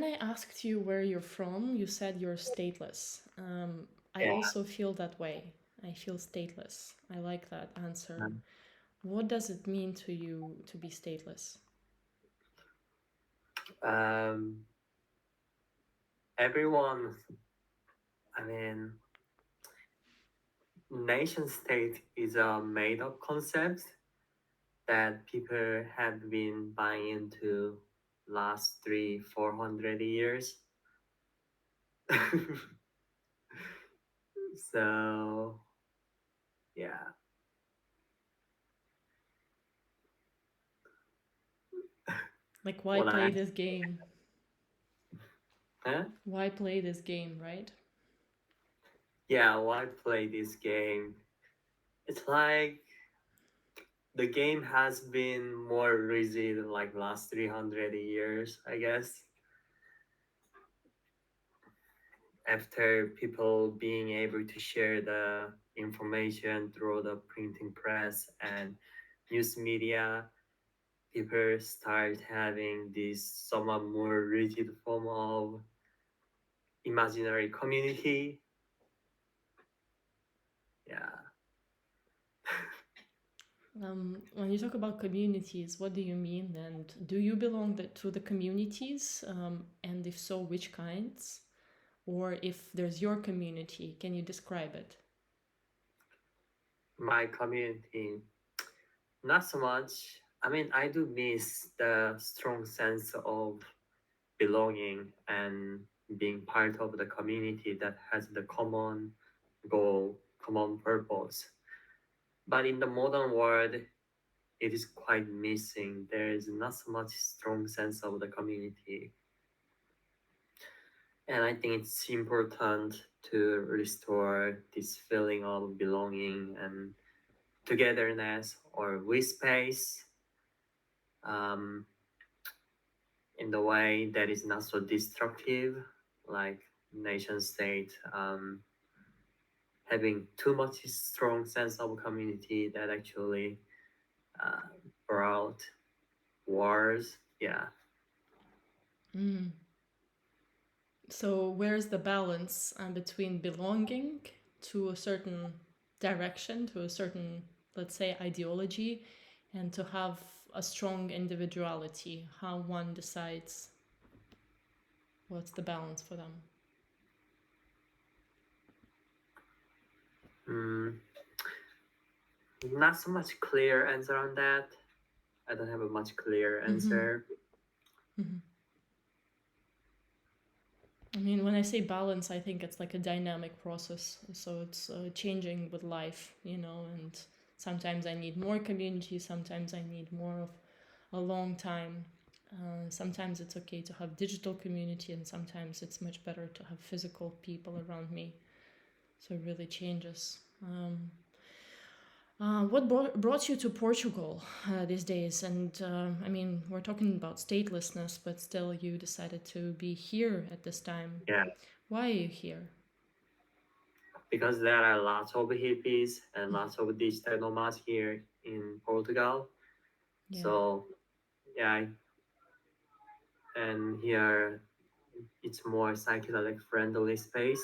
I asked you where you're from, you said you're stateless. I Yeah. also feel that way. I feel stateless. I like that answer. What does it mean to you to be stateless? Um, everyone, I mean, nation state is a made up concept that people have been buying into last 300-400 years. So yeah. Like, why When play I this game? huh? Why play this game, right? Yeah, why play this game? It's like the game has been more rigid like last 300 years, I guess. After people being able to share the information through the printing press and news media, people start having this somewhat more rigid form of imaginary community. Yeah. When you talk about communities, what do you mean? And do you belong to the communities? And if so, which kinds? Or if there's your community, can you describe it? My community, not so much. I mean, I do miss the strong sense of belonging and being part of the community that has the common goal, common purpose. But in the modern world, it is quite missing. There is not so much strong sense of the community. And I think it's important to restore this feeling of belonging and togetherness or we space um, in the way that is not so destructive, like nation state having too much strong sense of community that actually uh, brought wars. Yeah. Mm. So, where's the balance between belonging to a certain direction, to a certain, let's say, ideology, and to have a strong individuality? How one decides what's the balance for them? Mm, not so much clear answer on that. I don't have a much clear Mm-hmm. answer. Mm-hmm. I mean, when I say balance, I think it's like a dynamic process. So it's changing with life, and sometimes I need more community, sometimes I need more of a long time. Sometimes it's okay to have digital community, and sometimes it's much better to have physical people around me. So it really changes. What brought you to Portugal these days? And I mean, we're talking about statelessness, but still, you decided to be here at this time. Yeah, Why are you here? because there are lots of hippies and lots of digital nomads here in Portugal. Yeah. So yeah, and here it's more psychedelic friendly space.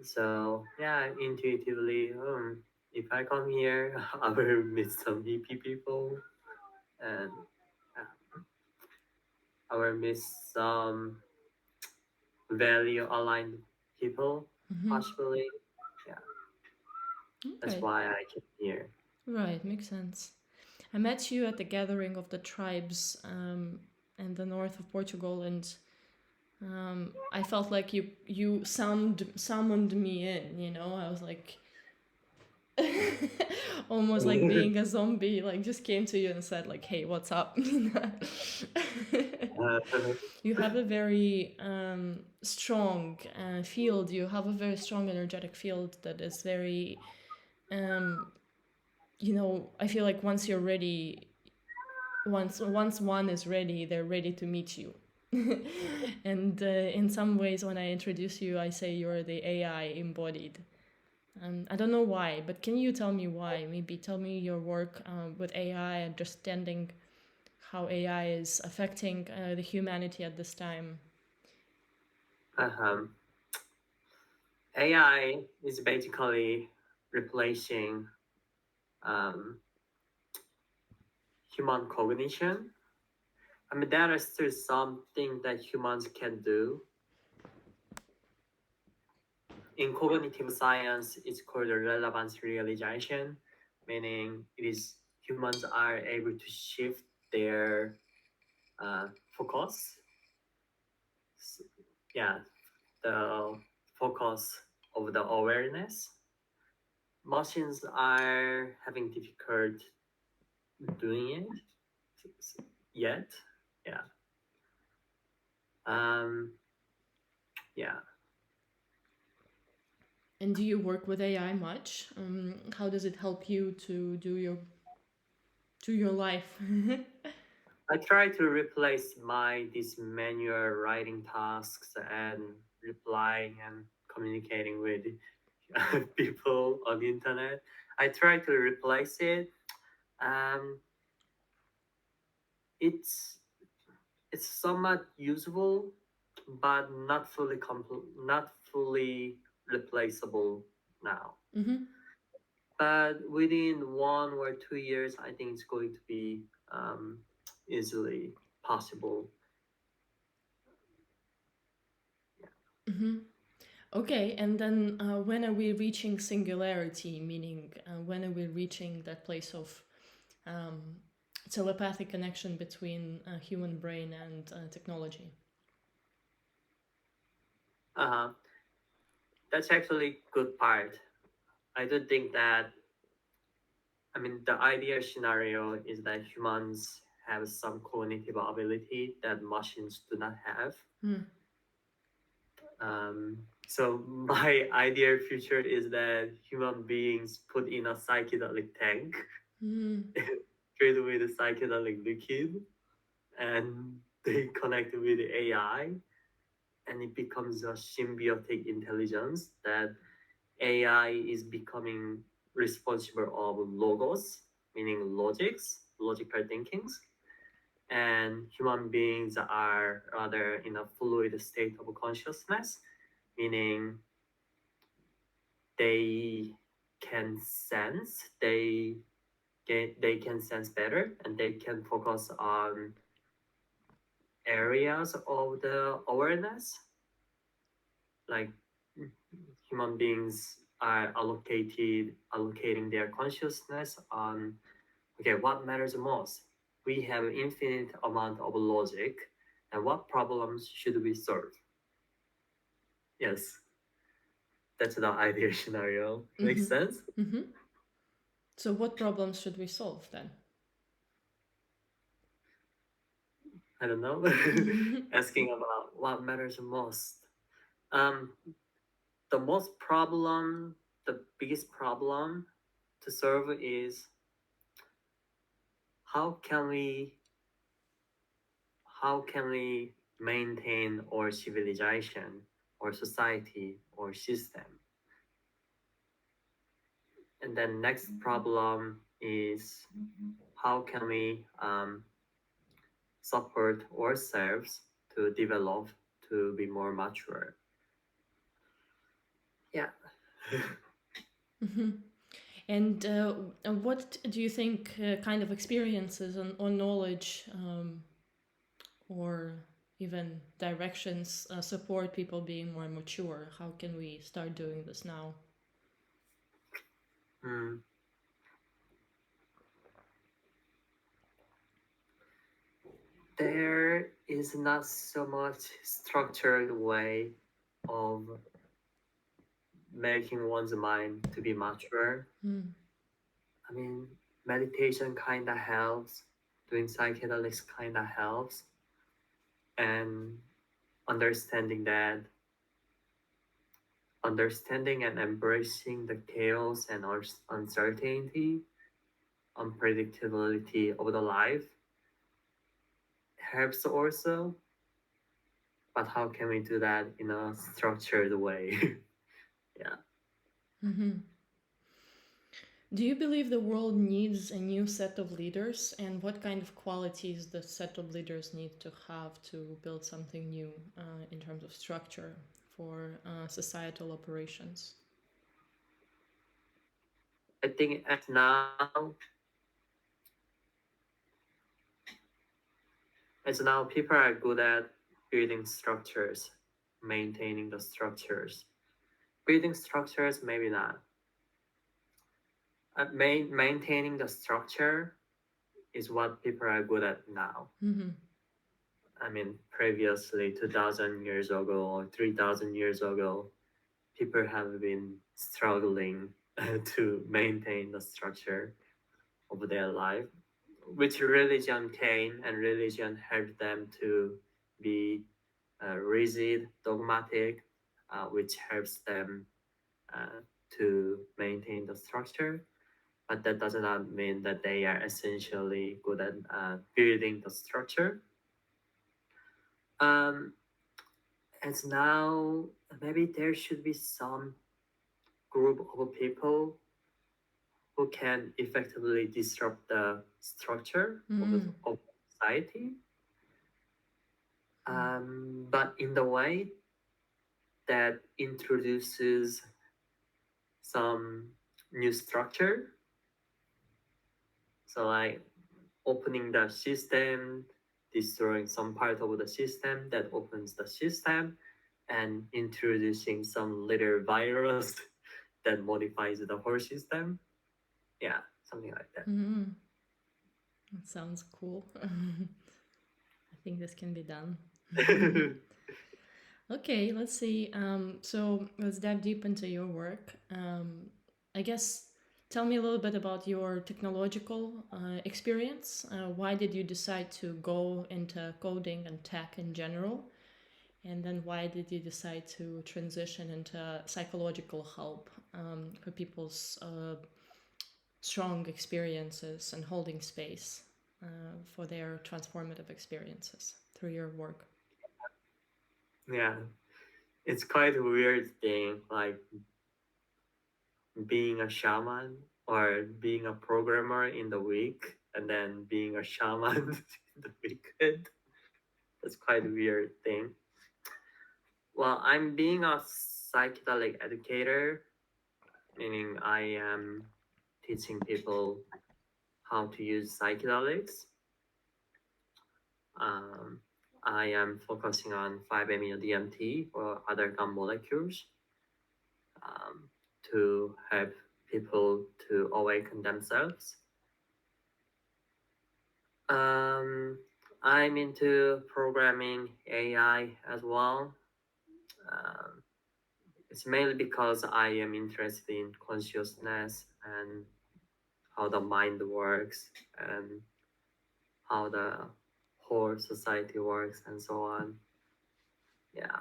So yeah, intuitively, if I come here, I will meet some hippie people, and I will meet some value aligned people, Mm-hmm. possibly. Yeah, that's Okay. why I came here. Right, makes sense. I met you at the gathering of the tribes in the north of Portugal, and I felt like you summoned me in. I was like, almost like being a zombie. Like just came to you and said like, "Hey, what's up?" Uh, You have a very strong field. You have a very strong energetic field that is very. Um, I feel like once you're ready, once one is ready, they're ready to meet you. And in some ways, when I introduce you, I say you're the AI embodied. I don't know why, but can you tell me why? Maybe tell me your work with AI, understanding how AI is affecting the humanity at this time. Um, AI is basically replacing um, human cognition. I mean, there is still something that humans can do. In cognitive science, it's called a relevance realization, meaning it is humans are able to shift their focus. Yeah, the focus of the awareness. Machines are having difficult doing it yet. Yeah. Um, yeah. And do you work with AI much? How does it help you to do your life? I try to replace these manual writing tasks and replying and communicating with people on the internet. I try to replace it. Um, it's it's somewhat useful, but not fully replaceable now. Mm-hmm. But within 1 or 2 years, I think it's going to be um, easily possible. Mm-hmm. Okay, and then when are we reaching singularity? Meaning, when are we reaching that place of um, telepathic connection between human brain and technology? Uh-huh. That's actually good part. I do think that, I mean, the ideal scenario is that humans have some cognitive ability that machines do not have. Mm. So my ideal future is that human beings put in a psychedelic tank Mm. filled with a psychedelic liquid, and they connect with AI, and it becomes a symbiotic intelligence that AI is becoming responsible of logos, meaning logical thinkings, and human beings are rather in a fluid state of consciousness, meaning they can sense, they can sense better, and they can focus on areas of the awareness, like human beings are allocating their consciousness on, okay, what matters most. We have an infinite amount of logic, and what problems should we solve? Yes, that's the ideal scenario. Makes Mm-hmm. sense? Mm-hmm. So, what problems should we solve then? I don't know. Asking about what matters most. Um, the most problem, the biggest problem to solve is how can we how can we maintain our civilization or society or system. And then next problem is how can we support ourselves to develop to be more mature. Yeah. Mm-hmm. And what do you think kind of experiences or knowledge or even directions support people being more mature? How can we start doing this now? Hmm. There is not so much structured way of making one's mind to be mature. Mm. I mean, meditation kind of helps, doing psychedelics kind of helps, and understanding that, understanding and embracing the chaos and uncertainty, unpredictability of the life helps also. But how can we do that in a structured way? Yeah. Mm-hmm. Do you believe the world needs a new set of leaders, and what kind of qualities the set of leaders need to have to build something new in terms of structure for societal operations? I think as now people are good at building structures, maintaining the structures. Building structures, maybe not. Maintaining the structure is what people are good at now. Mm-hmm. I mean, previously, 2,000 years ago or 3,000 years ago, people have been struggling to maintain the structure of their life, which religion came and religion helped them to be rigid, dogmatic, which helps them uh, to maintain the structure. But that does not mean that they are essentially good at building the structure. Um, and now maybe there should be some group of people who can effectively disrupt the structure Mm-hmm. of society, but in the way that introduces some new structure. So like opening the system, destroying some part of the system that opens the system, and introducing some little virus that modifies the whole system. Yeah, something like that. Mm-hmm. That sounds cool. I think this can be done. Okay, let's see. So let's dive deep into your work. I guess tell me a little bit about your technological experience. Why did you decide to go into coding and tech in general? And then why did you decide to transition into psychological help for people's strong experiences and holding space for their transformative experiences through your work? Yeah, it's quite a weird thing, like being a shaman or being a programmer in the week and then being a shaman in the weekend. That's quite a weird thing. Well, I'm being a psychedelic educator, meaning I am teaching people how to use psychedelics. Um, I am focusing on 5-MeO DMT or other gum molecules um, to help people to awaken themselves. Um, I'm into programming AI as well. Um, it's mainly because I am interested in consciousness and how the mind works and how the whole society works and so on. Yeah,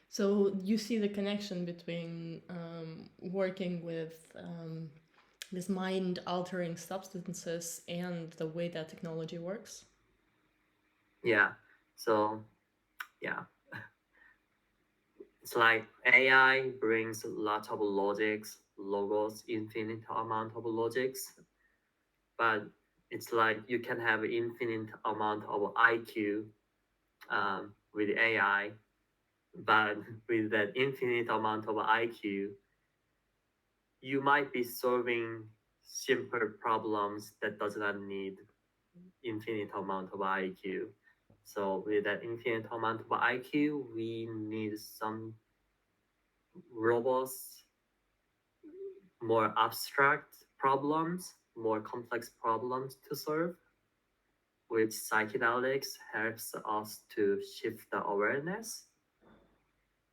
So you see the connection between working with these mind-altering substances and the way that technology works. yeah. So, yeah, it's like AI brings lots of logics, logos, infinite amount of logics, but it's like you can have infinite amount of IQ with AI, but with that infinite amount of IQ, you might be solving simple problems that does not need infinite amount of IQ. So with that infinite amount of IQ, we need some robust, more abstract problems, more complex problems to solve, which psychedelics helps us to shift the awareness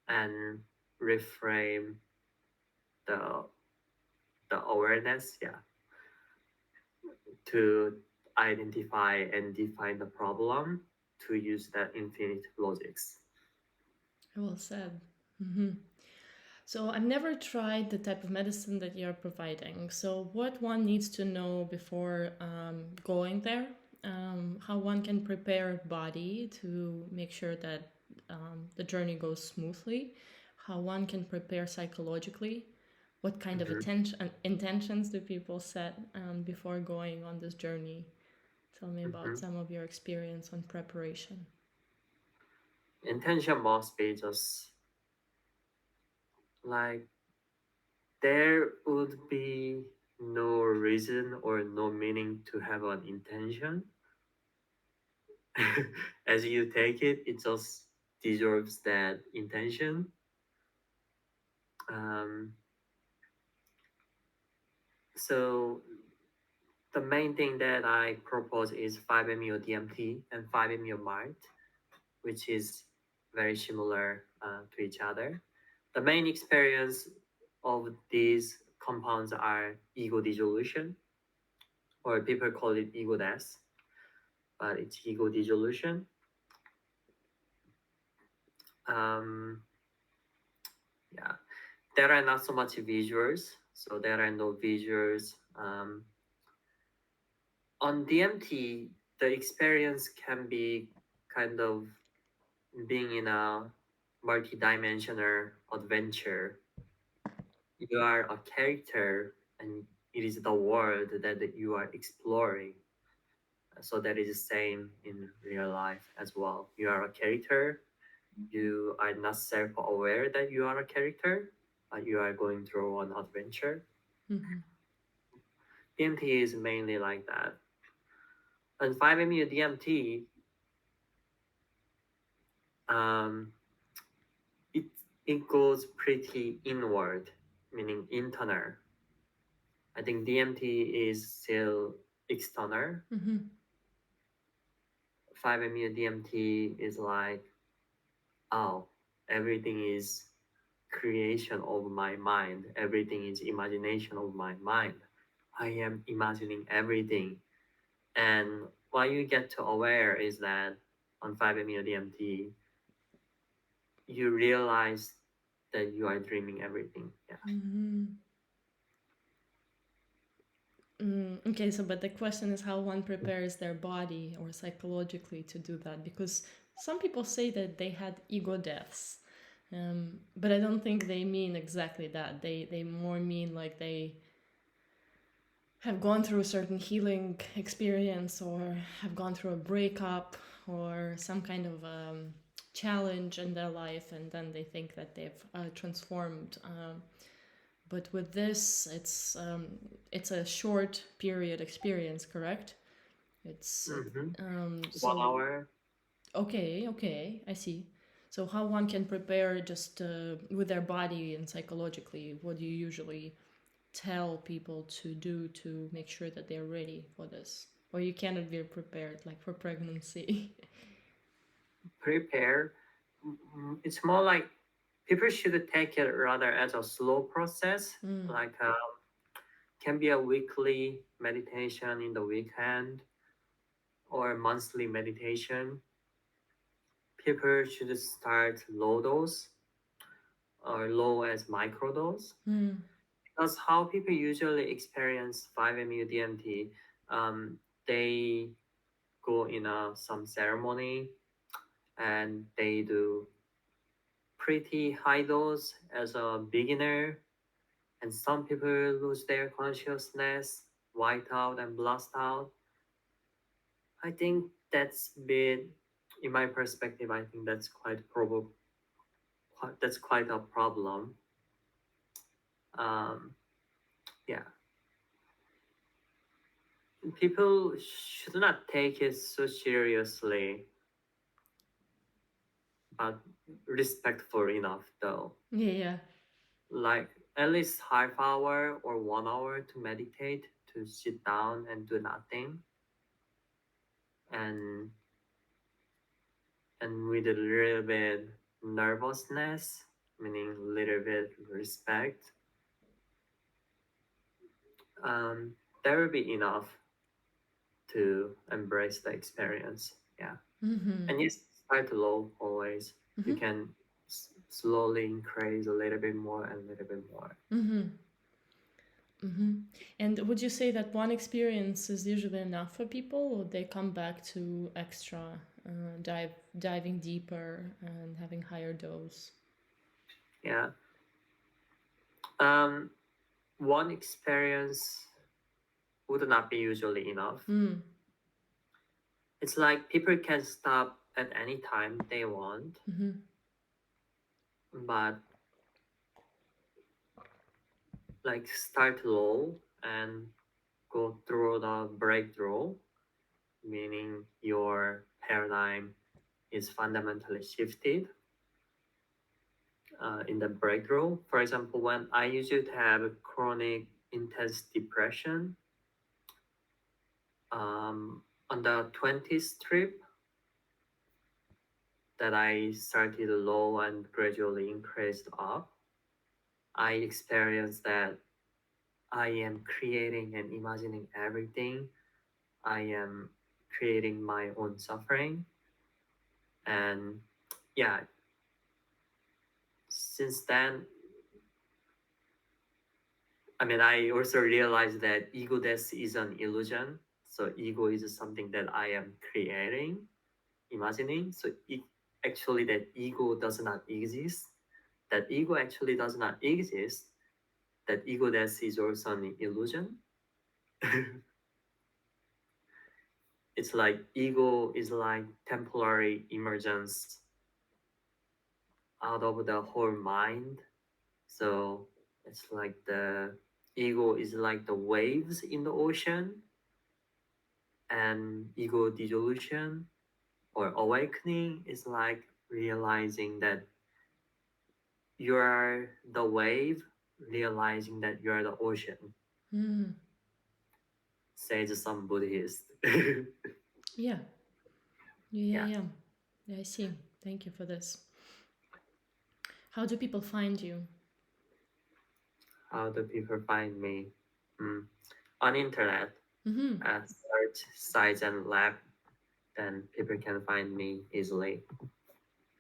and reframe the awareness, yeah, to identify and define the problem to use that infinite logics. Well said. Mm-hmm. So I've never tried the type of medicine that you're providing. So what one needs to know before going there, how one can prepare body to make sure that the journey goes smoothly, how one can prepare psychologically what kind of Mhm. intentions do people set before going on this journey? Tell me about Mhm. some of your experience on preparation. Intention must be just like there would be no reason or no meaning to have an intention. As you take it, it just deserves that intention. Um, so the main thing that I propose is 5-MeO DMT and 5-MeO MART, which is very similar to each other. The main experience of these compounds are ego dissolution, or people call it ego death, but it's ego dissolution. Um, yeah, there are not so much visuals, so there are no visuals. On DMT, the experience can be kind of being in a multi-dimensional adventure. You are a character, and it is the world that you are exploring. So that is the same in real life as well. You are a character. You are not self-aware that you are a character, but you are going through an adventure. Mm-hmm. DMT is mainly like that. And 5-MeO DMT, um, it it goes pretty inward, meaning internal. I think DMT is still external. Mm-hmm. 5-MeO DMT is like, oh, everything is creation of my mind. Everything is imagination of my mind. I am imagining everything. And what you get to aware is that on 5-MeO DMT, you realize that you are dreaming everything. Yeah. Mm-hmm. Okay, so but the question is how one prepares their body or psychologically to do that, because some people say that they had ego deaths, but I don't think they mean exactly that. They more mean like they have gone through a certain healing experience or have gone through a breakup or some kind of challenge in their life, and then they think that they've transformed. But with this, it's a short period experience, correct? It's Mm-hmm. One so hour. okay, I see. So how one can prepare just with their body and psychologically? What do you usually tell people to do to make sure that they're ready for this, or you cannot be prepared like for pregnancy? Prepare. It's more like people should take it rather as a slow process, Mm. like can be a weekly meditation in the weekend or monthly meditation. People should start low dose or low as microdose, Mm. because how people usually experience 5-MeO DMT, they go in some ceremony and they do pretty high dose as a beginner, and some people lose their consciousness, white out and blast out. I think that's bit, in my perspective, I think that's that's quite a problem. Um, yeah, people should not take it so seriously, but respectful enough though. Yeah, yeah. Like at least half hour or 1 hour to meditate, to sit down and do nothing, and with a little bit nervousness, meaning a little bit respect, um, that will be enough to embrace the experience. Yeah, Mm-hmm. and yes, start low always. You Mm-hmm. can slowly increase a little bit more and a little bit more. Mm-hmm. Mm-hmm. And would you say that one experience is usually enough for people, or they come back to extra, diving deeper and having higher dose? Yeah. Um, one experience would not be usually enough. Mm. It's like people can stop at any time they want, Mm-hmm. but like start low and go through the breakthrough, meaning your paradigm is fundamentally shifted in the breakthrough. For example, when I used to have chronic intense depression, on the 20th trip that I started low and gradually increased up, I experienced that I am creating and imagining everything. I am creating my own suffering. And yeah, since then, I mean, I also realized that ego death is an illusion. So ego is something that I am creating, imagining. So actually that ego does not exist. That ego actually does not exist. That ego death is also an illusion. It's like ego is like temporary emergence out of the whole mind. So it's like the ego is like the waves in the ocean, and ego dissolution or awakening is like realizing that you are the wave, realizing that you are the ocean, Mm. says some Buddhist. Yeah. Yeah, Yeah. yeah. Yeah, I see. Thank you for this. How do people find you? How do people find me? Mm. On internet, Mm-hmm. search Psygen Lab, then people can find me easily.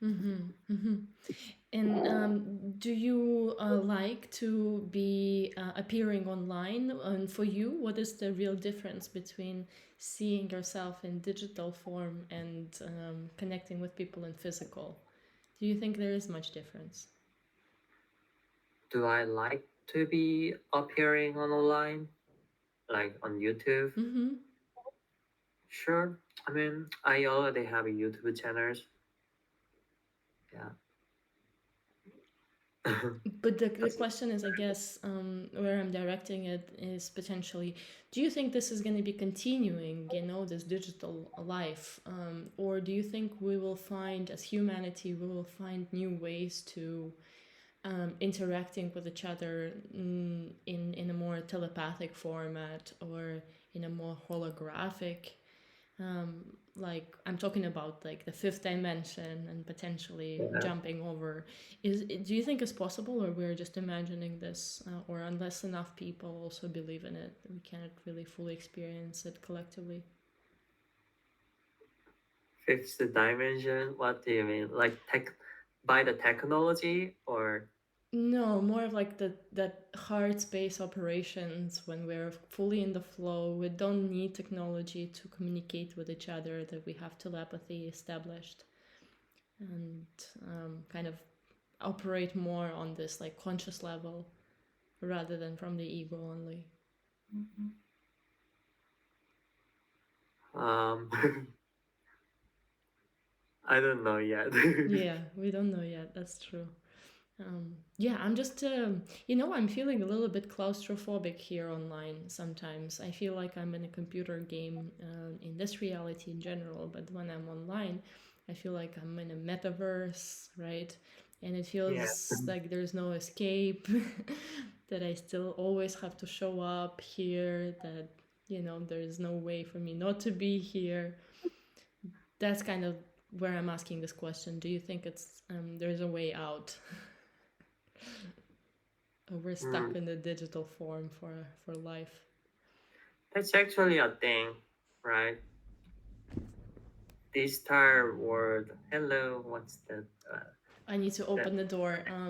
Mm-hmm. Mm-hmm. And do you like to be appearing online? And for you, what is the real difference between seeing yourself in digital form and connecting with people in physical? Do you think there is much difference? Do I like to be appearing on online, like on YouTube? Mm-hmm. Sure. I mean, I already have a YouTube channels. Yeah. But the That's question is, I guess, where I'm directing it is potentially, do you think this is going to be continuing, this digital life? Or do you think we will find, as humanity, we will find new ways to interacting with each other in a more telepathic format or in a more holographic like I'm talking about like the fifth dimension and potentially yeah. jumping over. Is do you think it's possible, or we're just imagining this, or unless enough people also believe in it, we cannot really fully experience it collectively? Fixed dimension. What do you mean? Like by the technology or No, more of like the that hard space operations when we're fully in the flow. We don't need technology to communicate with each other. That we have telepathy established and kind of operate more on this like conscious level rather than from the ego only. um I don't know yet. Yeah, we don't know yet. That's true. Yeah, I'm just, I'm feeling a little bit claustrophobic here online sometimes. I feel like I'm in a computer game in this reality in general, but when I'm online, I feel like I'm in a metaverse, right? And it Yeah. feels like there's no escape, that I still always have to show up here, that, there's no way for me not to be here. That's kind of where I'm asking this question. Do you think there's a way out? We're stuck Mm, in the digital form for life. that's actually a thing, right? This star word. Hello. What's that? I need to That open the door.